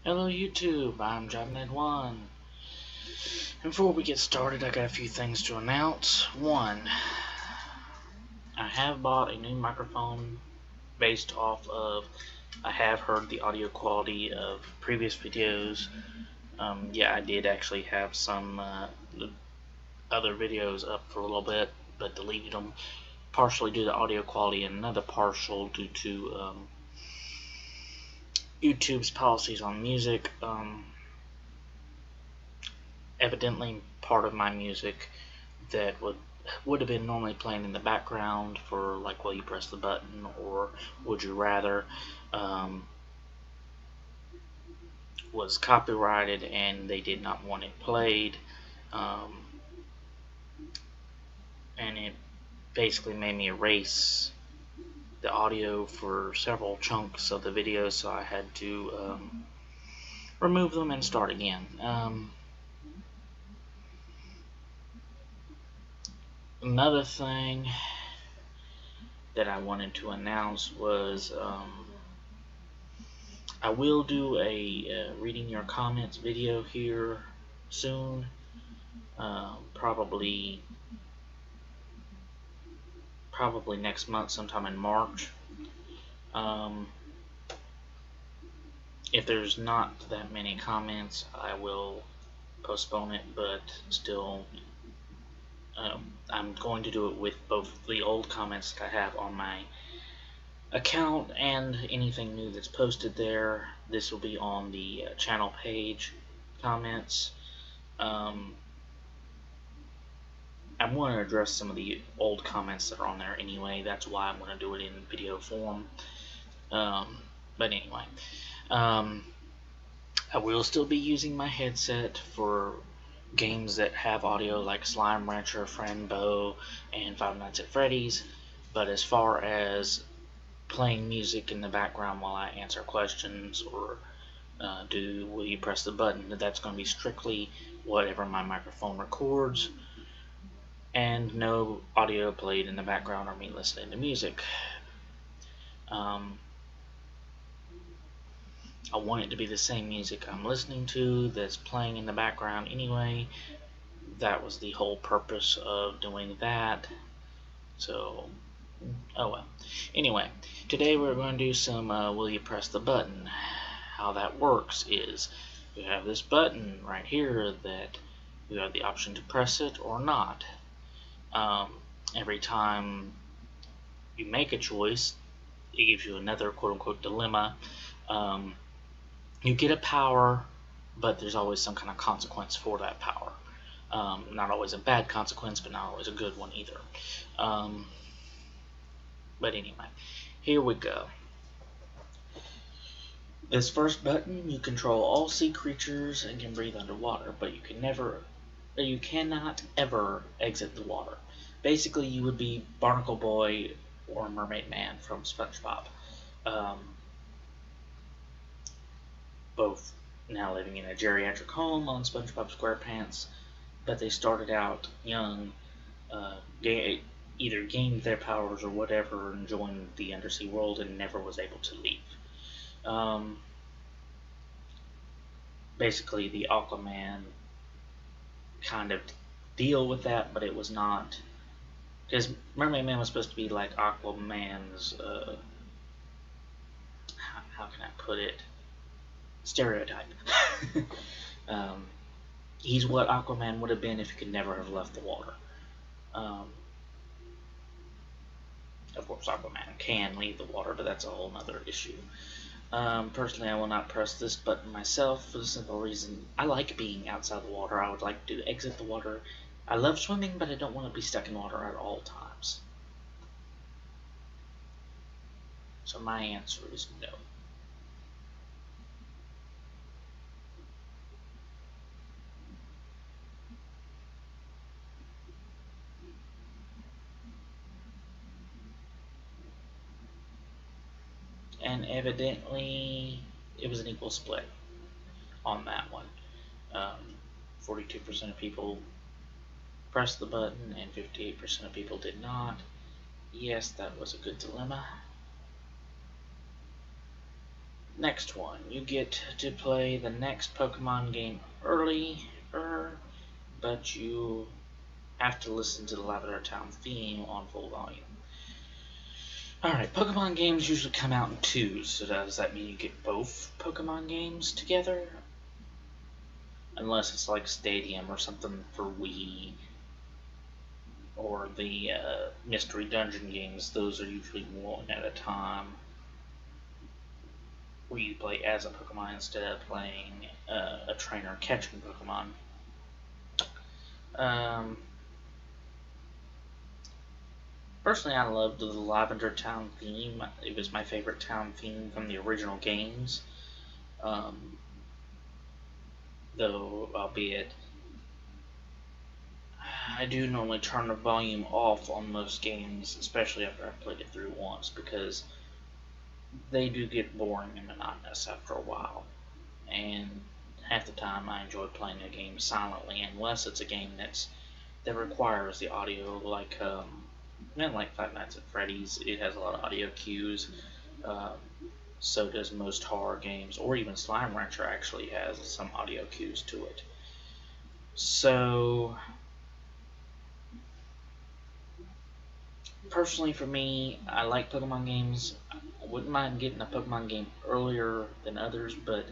Hello YouTube, I'm JobNet1. And before we get started, I got a few things to announce. One, I have bought a new microphone based off of, I have heard the audio quality of previous videos. Yeah, I did actually have some other videos up for a little bit, but deleted them, partially due to audio quality and another partial due to YouTube's policies on music. Evidently part of my music that would have been normally playing in the background for like Will You Press the Button or Would You Rather was copyrighted and they did not want it played, and it basically made me erase the audio for several chunks of the video, so I had to remove them and start again. Another thing that I wanted to announce was I will do a reading your comments video here soon, probably next month, sometime in March. If there's not that many comments, I will postpone it, but still, I'm going to do it with both the old comments that I have on my account and anything new that's posted there. This will be on the channel page comments. I want to address some of the old comments that are on there anyway. That's why I'm going to do it in video form. But anyway, I will still be using my headset for games that have audio like Slime Rancher, Frambo, and Five Nights at Freddy's. But as far as playing music in the background while I answer questions or Will You Press the Button, that's going to be strictly whatever my microphone records, and no audio played in the background or me listening to music. I want it to be the same music I'm listening to that's playing in the background anyway. That was the whole purpose of doing that. So, oh well. Anyway, today we're going to do some Will You Press the Button. How that works is you have this button right here that you have the option to press it or not. Every time you make a choice, it gives you another quote-unquote dilemma. You get a power, but there's always some kind of consequence for that power. Not always a bad consequence, but not always a good one either. But anyway, here we go. This first button, you control all sea creatures and can breathe underwater, but you cannot ever exit the water. Basically, you would be Barnacle Boy or Mermaid Man from SpongeBob. Both now living in a geriatric home on SpongeBob SquarePants, but they started out young, either gained their powers or whatever and joined the undersea world and never was able to leave. Basically, the Aquaman kind of deal with that, but it was not, because Mermaid Man was supposed to be like Aquaman's, how can I put it, stereotype. He's what Aquaman would have been if he could never have left the water. Of course, Aquaman can leave the water, but that's a whole other issue. Personally, I will not press this button myself for the simple reason I like being outside the water. I would like to exit the water. I love swimming, but I don't want to be stuck in water at all times. So my answer is no. And evidently, it was an equal split on that one. 42% of people pressed the button and 58% of people did not. Yes, that was a good dilemma. Next one, you get to play the next Pokemon game earlier, but you have to listen to the Lavender Town theme on full volume. Alright, Pokemon games usually come out in twos, so does that mean you get both Pokemon games together? Unless it's like Stadium or something for Wii, or the Mystery Dungeon games, those are usually one at a time, where you play as a Pokemon instead of playing a trainer catching Pokemon. Personally, I loved the Lavender Town theme. It was my favorite town theme from the original games. Though, albeit, I do normally turn the volume off on most games, especially after I've played it through once, because they do get boring and monotonous after a while. And half the time I enjoy playing a game silently, unless it's a game that requires the audio, like Five Nights at Freddy's. It has a lot of audio cues. So does most horror games, or even Slime Rancher actually has some audio cues to it. So, personally for me, I like Pokemon games. I wouldn't mind getting a Pokemon game earlier than others, but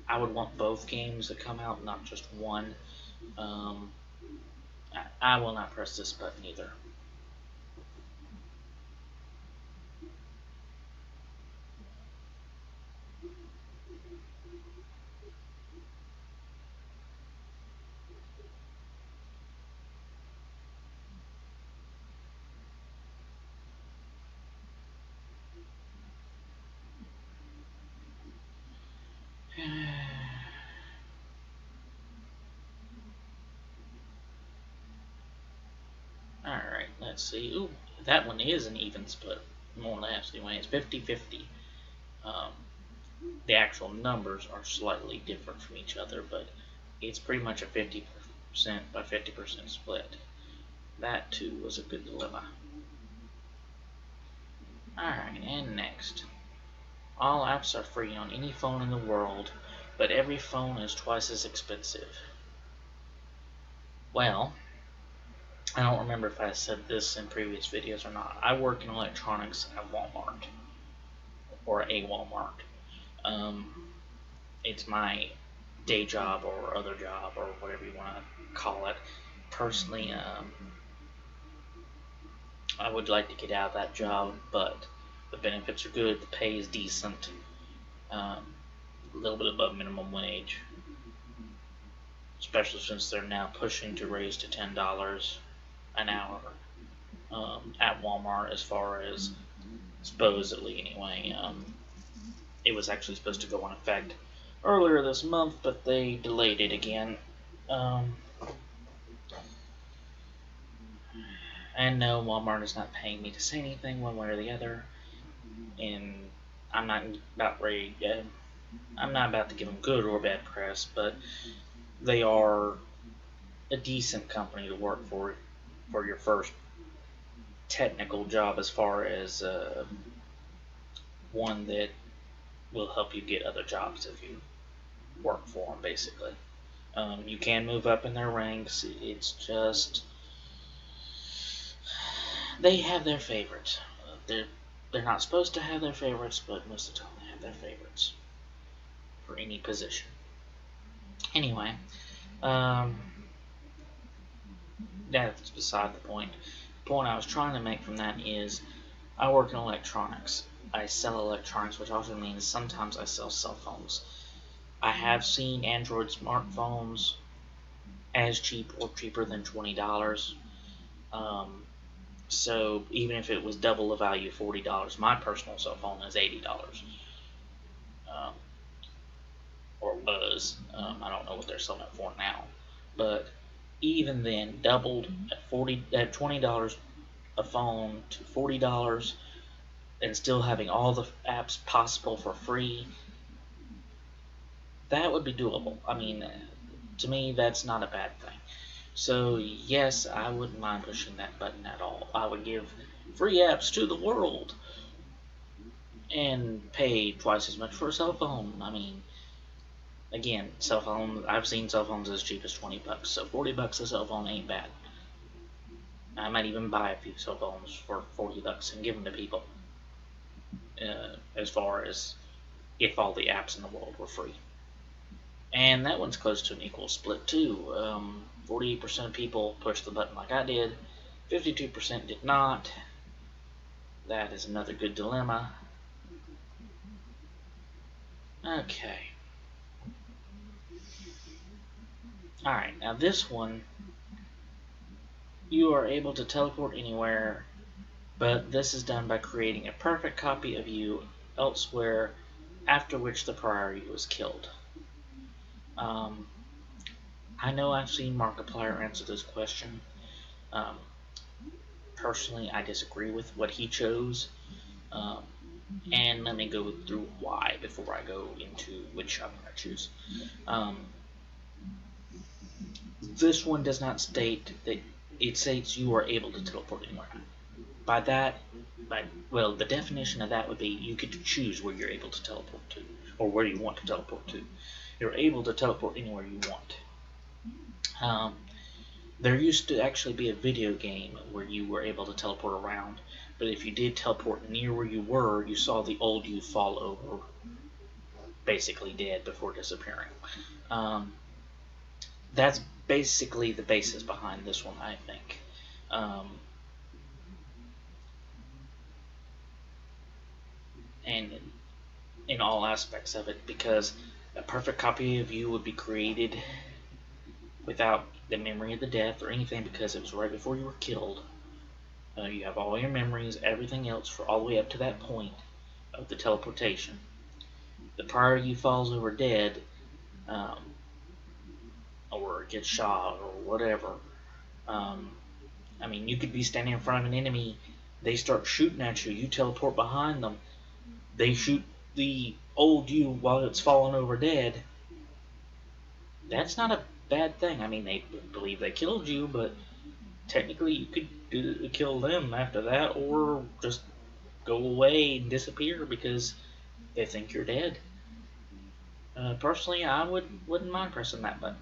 I would want both games to come out, not just one. I will not press this button either. Alright, let's see. Ooh, that one is an even split. More or less, anyway. It's 50-50. The actual numbers are slightly different from each other, but it's pretty much a 50% by 50% split. That, too, was a good dilemma. Alright, and next. All apps are free on any phone in the world, but every phone is twice as expensive. Well, I don't remember if I said this in previous videos or not. I work in electronics at Walmart, or a Walmart. It's my day job or other job or whatever you want to call it. Personally, I would like to get out of that job, but the benefits are good, the pay is decent, a little bit above minimum wage, especially since they're now pushing to raise to $10 an hour at Walmart, as far as supposedly anyway. It was actually supposed to go in effect earlier this month, but they delayed it again. And no, Walmart is not paying me to say anything one way or the other, and I'm not about to give them good or bad press, but they are a decent company to work for your first technical job, as far as one that will help you get other jobs if you work for them, basically. You can move up in their ranks. It's just they have their favorites. They're not supposed to have their favorites, but most of the time they have their favorites for any position. Anyway, that's beside the point. The point I was trying to make from that is, I work in electronics. I sell electronics, which also means sometimes I sell cell phones. I have seen Android smartphones as cheap or cheaper than $20. So even if it was double the value, $40, my personal cell phone is $80. Or was. I don't know what they're selling it for now. But even then, doubled at $20 a phone to $40, and still having all the apps possible for free, that would be doable. I mean, to me, that's not a bad thing. So yes, I wouldn't mind pushing that button at all. I would give free apps to the world. and pay twice as much for a cell phone. I mean, again, cell phone. I've seen cell phones as cheap as $20, so $40 a cell phone ain't bad. I might even buy a few cell phones for $40 and give them to people. As far as if all the apps in the world were free. And that one's close to an equal split too. 48% of people pushed the button like I did, 52% did not. That is another good dilemma. Okay. Alright, now this one, you are able to teleport anywhere, but this is done by creating a perfect copy of you elsewhere, after which the prior you was killed. I know I've seen Markiplier answer this question. Personally, I disagree with what he chose. And let me go through why before I go into which I'm going to choose. This one does not state that it states you are able to teleport anywhere. By that, well, the definition of that would be you get to choose where you're able to teleport to, or where you want to teleport to. You're able to teleport anywhere you want. There used to actually be a video game where you were able to teleport around, but if you did teleport near where you were, you saw the old you fall over, basically dead before disappearing. That's basically the basis behind this one, I think. And in all aspects of it, because a perfect copy of you would be created without the memory of the death or anything, because it was right before you were killed. You have all your memories, everything else for all the way up to that point of the teleportation. The prior you falls over dead, or gets shot, or whatever. I mean, you could be standing in front of an enemy, they start shooting at you, you teleport behind them, they shoot the old you while it's falling over dead. That's not a bad thing. I mean, they believe they killed you, but technically you could kill them after that, or just go away and disappear because they think you're dead. Personally, I wouldn't mind pressing that button,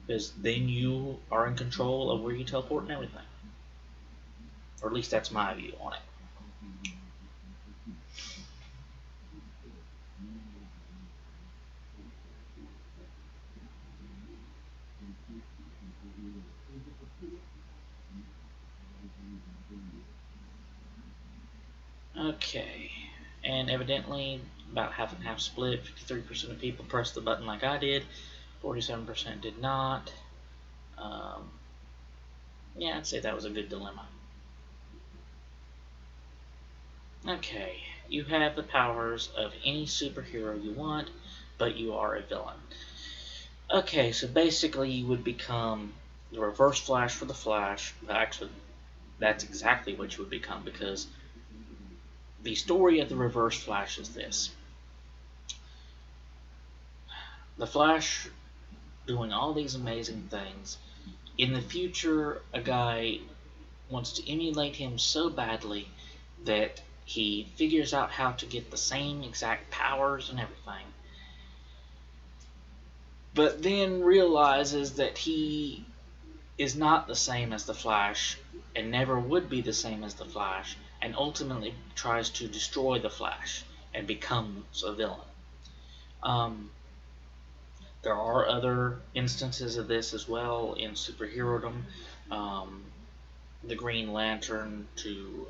because then you are in control of where you teleport and everything. Or at least that's my view on it. Okay, and evidently about half and half split. 53% of people pressed the button like I did, 47% did not. Yeah, I'd say that was a good dilemma. Okay, you have the powers of any superhero you want, but you are a villain. Okay, so basically you would become the Reverse Flash for the Flash. Actually, that's exactly what you would become, because the story of the Reverse Flash is this. The Flash doing all these amazing things. In the future, a guy wants to emulate him so badly that he figures out how to get the same exact powers and everything, but then realizes that he is not the same as the Flash and never would be the same as the Flash, and ultimately tries to destroy the Flash and becomes a villain. There are other instances of this as well in superherodom. The Green Lantern to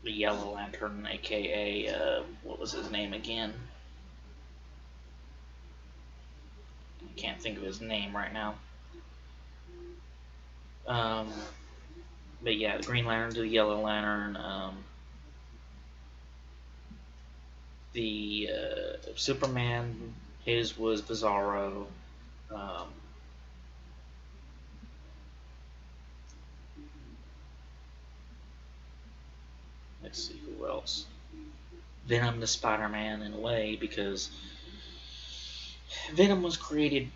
the Yellow Lantern, aka what was his name again? I can't think of his name right now. But yeah, the Green Lantern to the Yellow Lantern. The Superman, his was Bizarro. Let's see who else. Venom to Spider-Man in a way, because Venom was created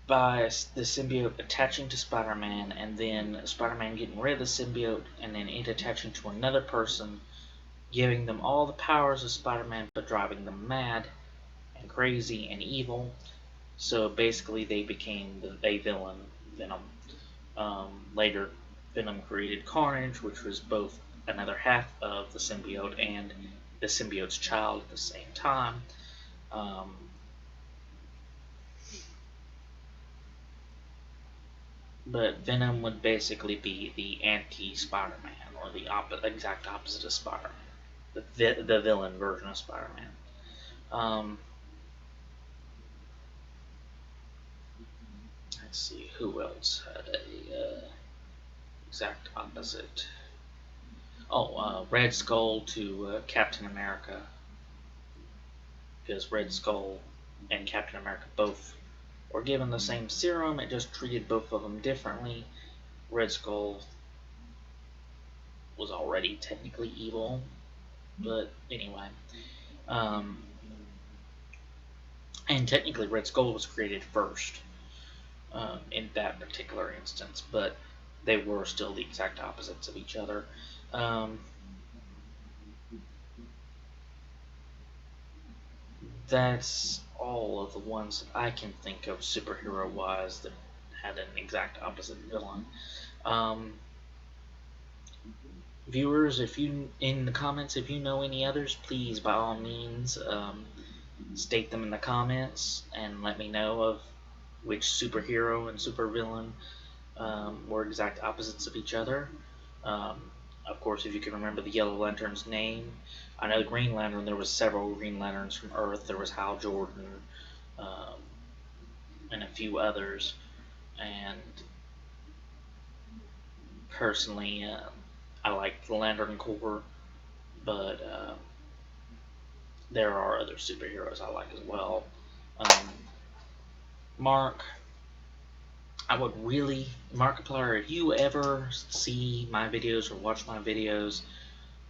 by the symbiote attaching to Spider-Man, and then Spider-Man getting rid of the symbiote, and then it attaching to another person, giving them all the powers of Spider-Man, but driving them mad and crazy and evil. So basically, they became a villain, Venom. Later, Venom created Carnage, which was both another half of the symbiote and the symbiote's child at the same time. Um, but Venom would basically be the anti-Spider-Man, or the exact opposite of Spider-Man, the villain version of Spider-Man. Let's see, who else had a exact opposite? Red Skull to Captain America, because Red Skull and Captain America both were given the same serum. It just treated both of them differently. Red Skull was already technically evil, but anyway. And technically, Red Skull was created first in that particular instance, but they were still the exact opposites of each other. That's all of the ones that I can think of superhero wise that had an exact opposite villain. Viewers, if you in the comments, if you know any others, please by all means state them in the comments and let me know of which superhero and supervillain were exact opposites of each other. Of course, if you can remember the Yellow Lantern's name. I know the Green Lantern, there was several Green Lanterns from Earth. There was Hal Jordan and a few others. And personally, I like the Lantern Corps, but there are other superheroes I like as well. Mark, I would really, Markiplier, if you ever see my videos or watch my videos,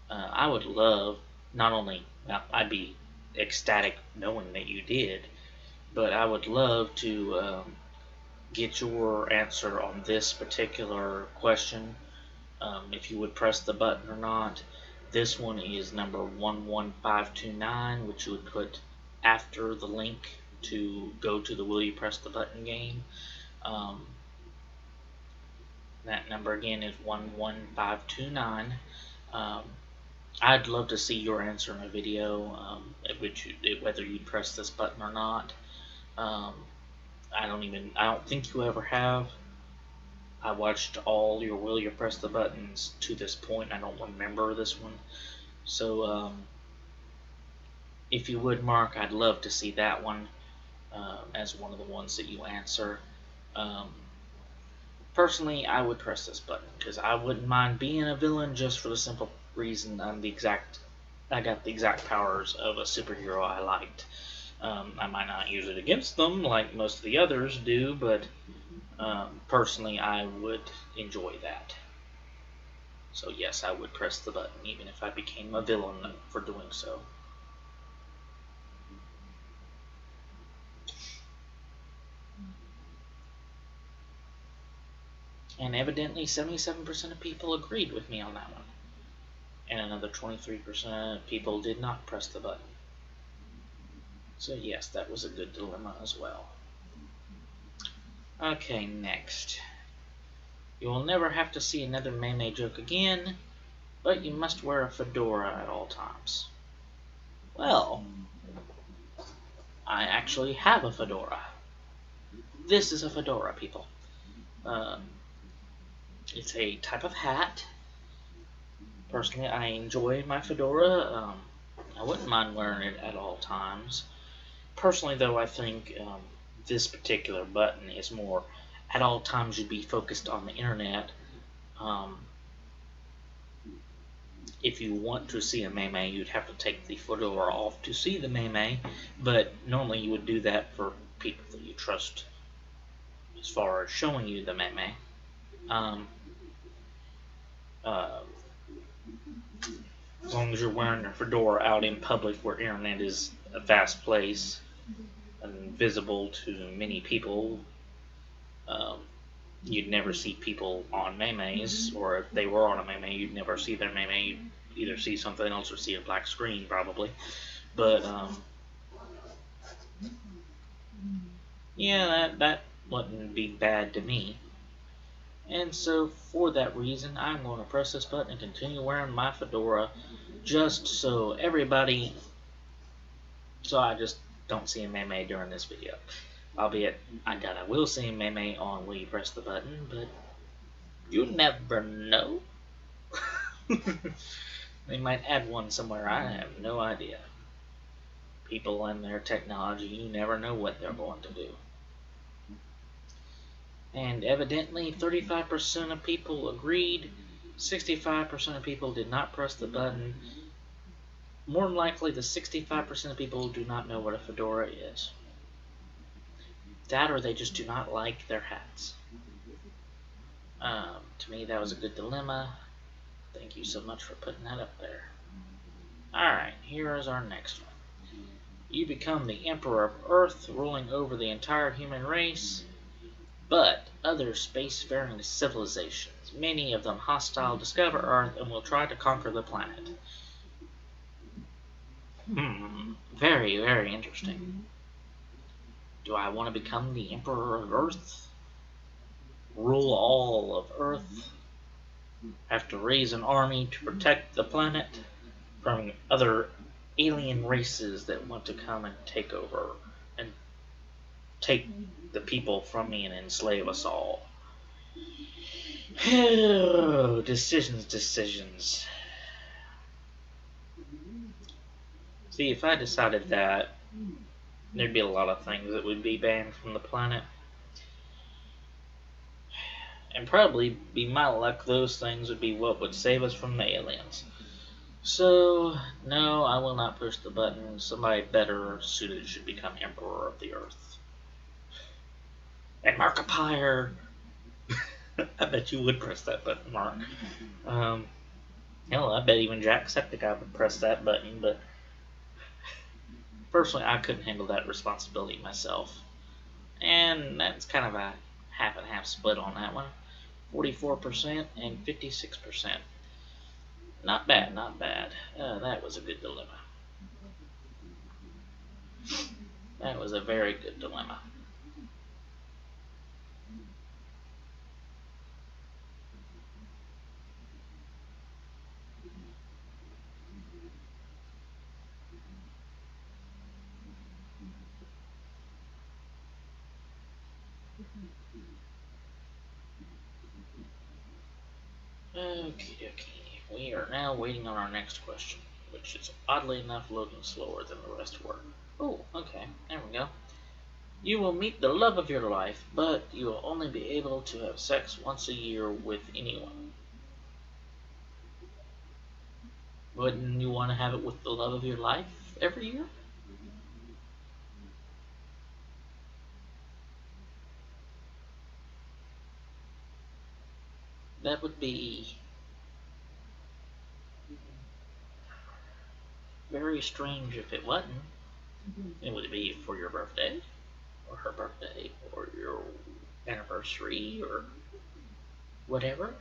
I would love, not only, I'd be ecstatic knowing that you did, but I would love to get your answer on this particular question, if you would press the button or not. This one is number 11529, which you would put after the link to go to the Will You Press the Button game. That number again is 11529. I'd love to see your answer in a video, whether you press this button or not. I don't think you ever have. I watched all your Will You Press the Buttons to this point. I don't remember this one. So, if you would, Mark, I'd love to see that one as one of the ones that you answer. Personally, I would press this button because I wouldn't mind being a villain just for the simple reason I got the exact powers of a superhero I liked. I might not use it against them like most of the others do, but personally, I would enjoy that. So yes, I would press the button even if I became a villain for doing so. And evidently 77% of people agreed with me on that one. And another 23% of people did not press the button. So yes, that was a good dilemma as well. Okay, next. You will never have to see another meme joke again, but you must wear a fedora at all times. Well, I actually have a fedora. This is a fedora, people. It's a type of hat. Personally, I enjoy my fedora. I wouldn't mind wearing it at all times. Personally, though, I think this particular button is more, at all times you'd be focused on the internet. If you want to see a meme, you'd have to take the fedora off to see the meme, but normally you would do that for people that you trust as far as showing you the meme. As long as you're wearing a fedora out in public where internet is a vast place and visible to many people, Um, you'd never see people on memes, or if they were on a meme, you'd never see their meme. You'd either see something else or see a black screen, probably. But yeah, that wouldn't be bad to me. And so, for that reason, I'm going to press this button and continue wearing my fedora, just so everybody, so I just don't see a meme during this video. Albeit, I will see a meme on when you press the button, but you never know. They might add one somewhere, I have no idea. People and their technology, you never know what they're going to do. And evidently, 35% of people agreed, 65% of people did not press the button. More than likely, the 65% of people do not know what a fedora is. That or they just do not like their hats. To me, that was a good dilemma. Thank you so much for putting that up there. Alright, here is our next one. You become the Emperor of Earth, ruling over the entire human race, but other spacefaring civilizations, many of them hostile, discover Earth and will try to conquer the planet. Very, very interesting. Do I want to become the Emperor of Earth? Rule all of Earth? Have to raise an army to protect the planet from other alien races that want to come and take over and take the people from me and enslave us all? Decisions. See, if I decided that, there'd be a lot of things that would be banned from the planet. And probably be my luck, those things would be what would save us from the aliens. So, no, I will not push the button. Somebody better suited should become Emperor of the Earth. And Markiplier! I bet you would press that button, Mark. Hell, I bet even Jacksepticeye would press that button, but personally, I couldn't handle that responsibility myself. And that's kind of a half and half split on that one. 44% and 56%. Not bad, not bad. That was a good dilemma. That was a very good dilemma. Okay. We are now waiting on our next question, which is oddly enough loading slower than the rest were. Oh, okay. There we go. You will meet the love of your life, but you will only be able to have sex once a year with anyone. Wouldn't you want to have it with the love of your life every year? That would be very strange if it wasn't. It would be for your birthday, or her birthday, or your anniversary, or whatever.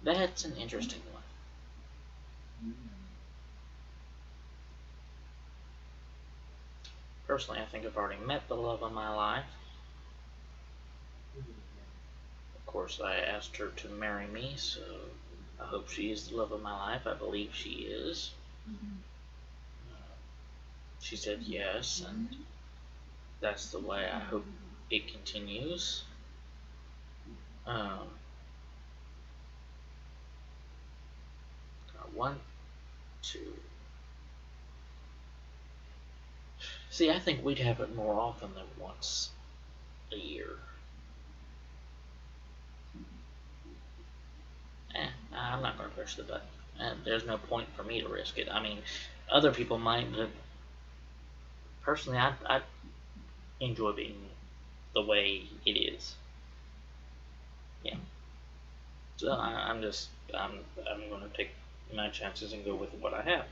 That's an interesting one. Personally, I think I've already met the love of my life. Of course, I asked her to marry me, so I hope she is the love of my life. I believe she is. She said yes, and that's the way I hope it continues. I want to. See, I think we'd have it more often than once a year. I'm not going to push the button. There's no point for me to risk it. I mean, other people might, but personally, I enjoy being the way it is. Yeah. So I'm going to take my chances and go with what I have.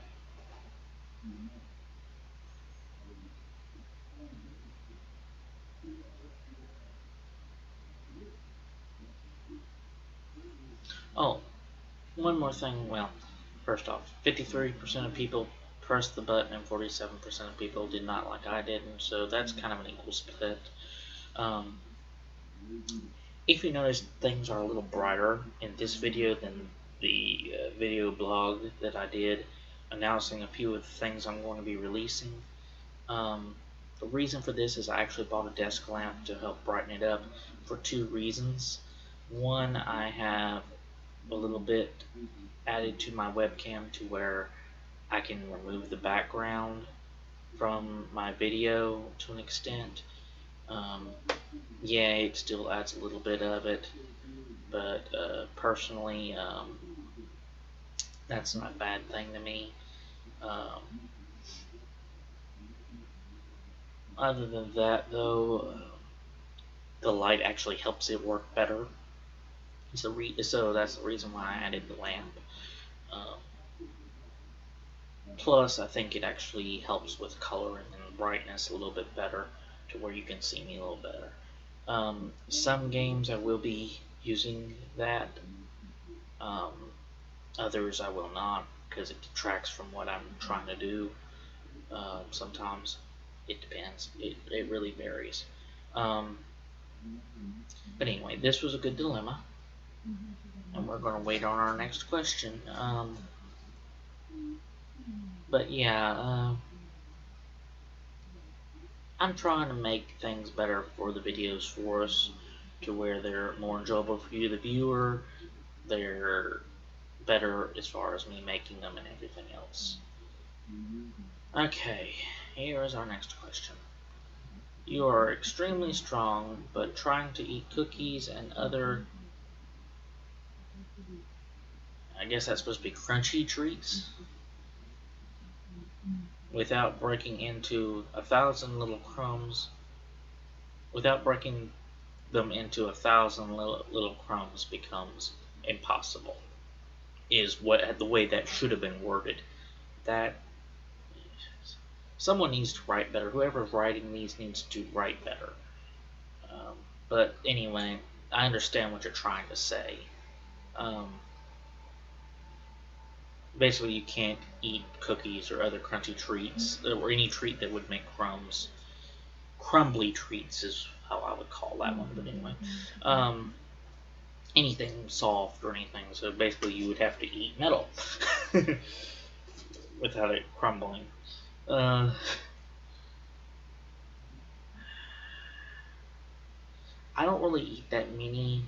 Oh, one more thing. Well, first off, 53% of people pressed the button and 47% of people did not, like I did, and so that's kind of an equal split. Um, if you notice, things are a little brighter in this video than the video blog that I did announcing a few of the things I'm going to be releasing. The reason for this is I actually bought a desk lamp to help brighten it up for two reasons. One, I have a little bit added to my webcam to where I can remove the background from my video to an extent. Um, yeah, it still adds a little bit of it, but personally, that's not a bad thing to me. Um, other than that, though, the light actually helps it work better. So that's the reason why I added the lamp. Um, Plus, I think it actually helps with coloring and brightness a little bit better to where you can see me a little better. Some games I will be using that. Um, Others I will not because it detracts from what I'm trying to do. Sometimes it depends. It really varies. Um, but anyway, this was a good dilemma, and we're going to wait on our next question. But yeah, I'm trying to make things better for the videos for us to where they're more enjoyable for you, the viewer. They're better as far as me making them and everything else. Okay, here is our next question. You are extremely strong, but trying to eat cookies and other, I guess that's supposed to be crunchy treats, without breaking into 1,000 little crumbs, without breaking them into 1,000 little crumbs becomes impossible. Is what the way that should have been worded. That someone needs to write better. Whoever's writing these needs to write better. But anyway, I understand what you're trying to say. Basically, you can't eat cookies or other crunchy treats, or any treat that would make crumbs. Crumbly treats is how I would call that one. But anyway, anything soft or anything. So basically, you would have to eat metal without it crumbling. I don't really eat that many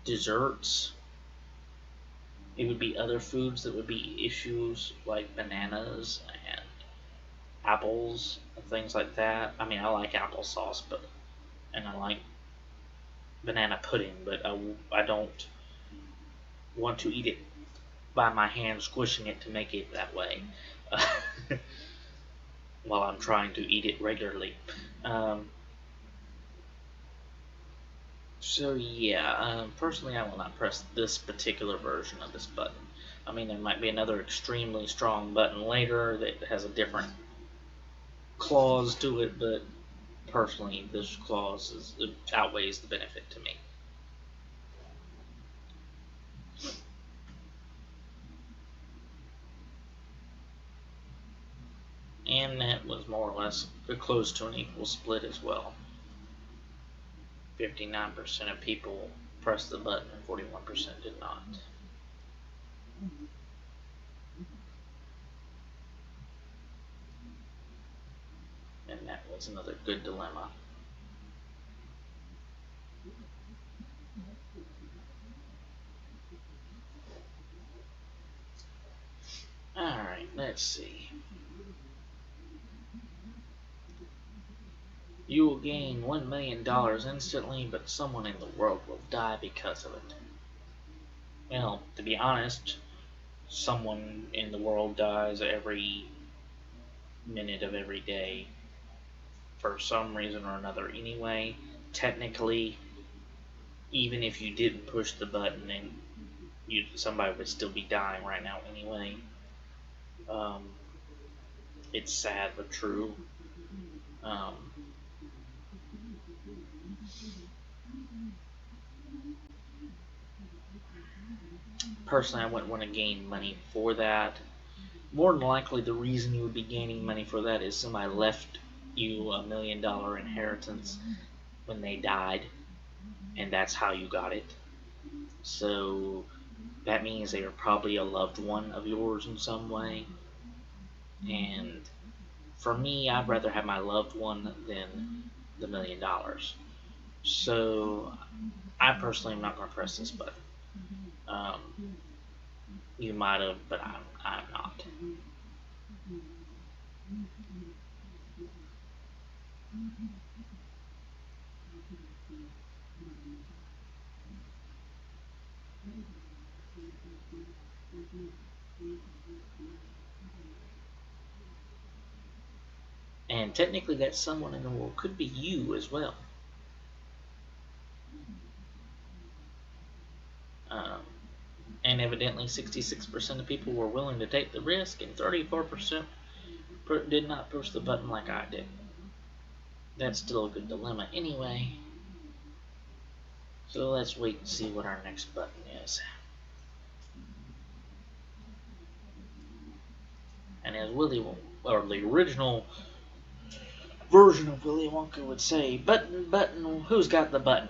desserts. It would be other foods that would be issues like bananas and apples and things like that. I mean, I like applesauce, and I like banana pudding, but I don't want to eat it by my hand, squishing it to make it that way. While I'm trying to eat it regularly. So yeah, personally I will not press this particular version of this button. I mean, there might be another extremely strong button later that has a different clause to it, but personally this clause outweighs the benefit to me. And that was more or less close to an equal split as well. 59% of people pressed the button and 41% did not. And that was another good dilemma. Alright, let's see. You will gain $1 million instantly, but someone in the world will die because of it. Well, to be honest, someone in the world dies every minute of every day for some reason or another anyway. Technically, even if you didn't push the button, and somebody would still be dying right now anyway. Um, it's sad but true. Um, Personally, I wouldn't want to gain money for that. More than likely, the reason you would be gaining money for that is somebody left you $1 million inheritance when they died, and that's how you got it. So that means they are probably a loved one of yours in some way. And for me, I'd rather have my loved one than the $1 million. So I personally am not going to press this button. Um, you might have, but I'm not. And technically, that someone in the world could be you as well. Um, and evidently, 66% of people were willing to take the risk, and 34% did not push the button like I did. That's still a good dilemma anyway. So let's wait and see what our next button is. And as Willy, or the original version of Willy Wonka would say, button, button, who's got the button?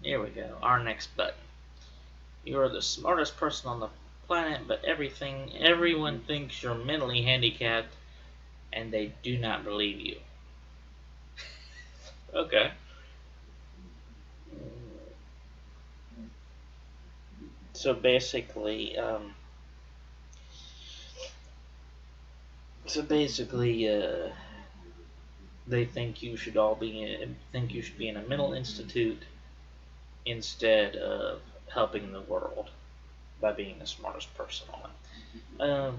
Here we go, our next button. You are the smartest person on the planet, but everyone thinks you're mentally handicapped, and they do not believe you. Okay. So basically, they think you should be in a mental institute instead of helping the world by being the smartest person on it.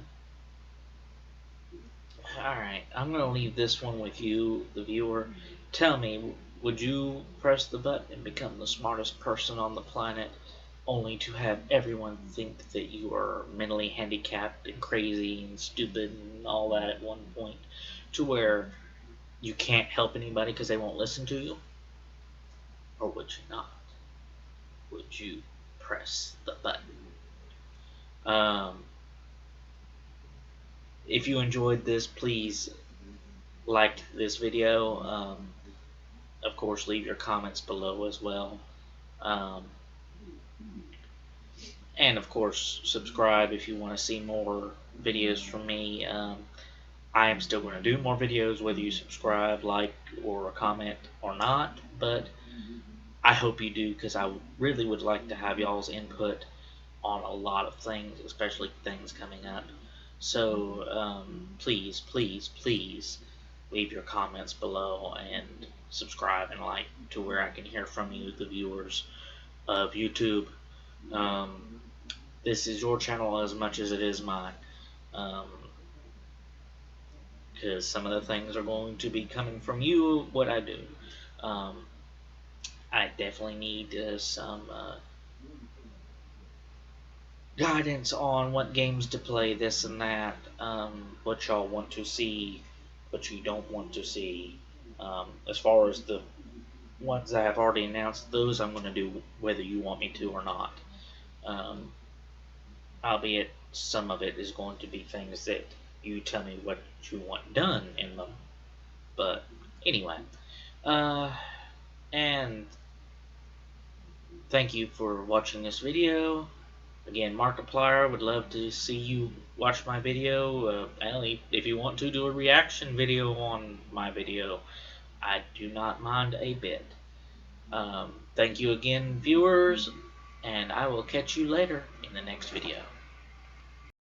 Alright, I'm going to leave this one with you, the viewer. Tell me, would you press the button and become the smartest person on the planet only to have everyone think that you are mentally handicapped and crazy and stupid and all that at one point, to where you can't help anybody because they won't listen to you? Or would you not? Would you press the button? If you enjoyed this, please like this video. Of course, leave your comments below as well. And of course, subscribe if you want to see more videos from me. I am still going to do more videos, whether you subscribe, like, or comment or not. But I hope you do, because I really would like to have y'all's input on a lot of things, especially things coming up. So please, please, please leave your comments below and subscribe and like, to where I can hear from you, the viewers of YouTube. This is your channel as much as it is mine, because some of the things are going to be coming from you, what I do. I definitely need some guidance on what games to play, this and that, what y'all want to see, what you don't want to see. As far as the ones I have already announced, those I'm going to do whether you want me to or not. Albeit some of it is going to be things that you tell me what you want done in them. But anyway, and thank you for watching this video. Again, Markiplier, would love to see you watch my video. If you want to do a reaction video on my video, I do not mind a bit. Thank you again, viewers, and I will catch you later in the next video.